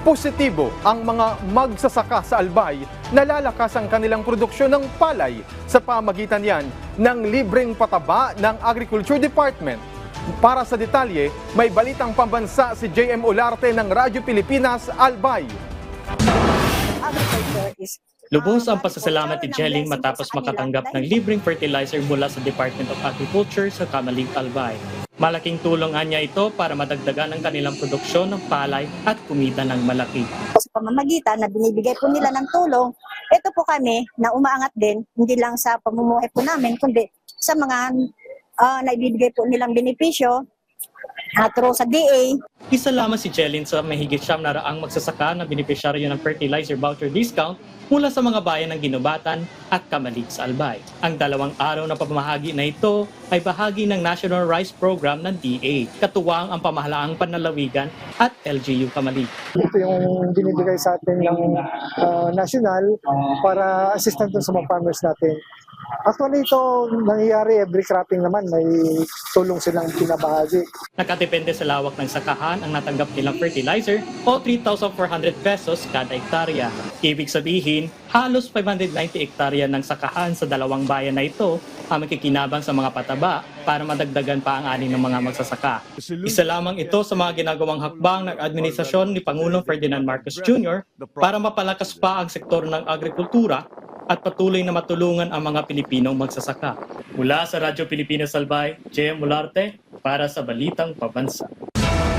Positibo ang mga magsasaka sa Albay na lalakas ang kanilang produksyon ng palay sa pamagitan yan ng libreng pataba ng Agriculture Department. Para sa detalye, may balitang pambansa si JM Olarte ng Radyo Pilipinas, Albay. Lubos ang pasasalamat ni Jelling matapos makatanggap ng libreng fertilizer mula sa Department of Agriculture sa Kamalig, Albay. Malaking tulong niya ito para madagdagan ang kanilang produksyon ng palay at kumita ng malaki. Sa pamamagitan na binibigay po nila ng tulong, ito po kami na umaangat din, hindi lang sa pamumuhay po namin, kundi sa mga naibibigay po nilang benepisyo through sa DA. Isa lamang si Jelling sa mahigit 700 magsasaka na benepisyaryo ng fertilizer voucher discount mula sa mga bayan ng Ginubatan at Kamalig sa Albay. Ang 2 araw na pamahagi na ito ay bahagi ng National Rice Program ng DA, katuwang ang pamahalaang panlalawigan at LGU Kamalig. Ito yung binibigay sa atin ng national para assistant sa mga farmers natin. Actually, ito nangyayari every cropping naman, may tulong silang pinabahagi. Nakatipende sa lawak ng sakahan ang natanggap nilang fertilizer o 3,400 pesos kada hektarya. Ibig sabihin, halos 590 hektarya ng sakahan sa 2 bayan na ito ang makikinabang sa mga pataba para madagdagan pa ang ani ng mga magsasaka. Isa lamang ito sa mga ginagawang hakbang ng administrasyon ni Pangulong Ferdinand Marcos Jr. para mapalakas pa ang sektor ng agrikultura at patuloy na matulungan ang mga Pilipinong magsasaka. Mula sa Radyo Pilipinas Albay, JM Olarte para sa Balitang Pabansa.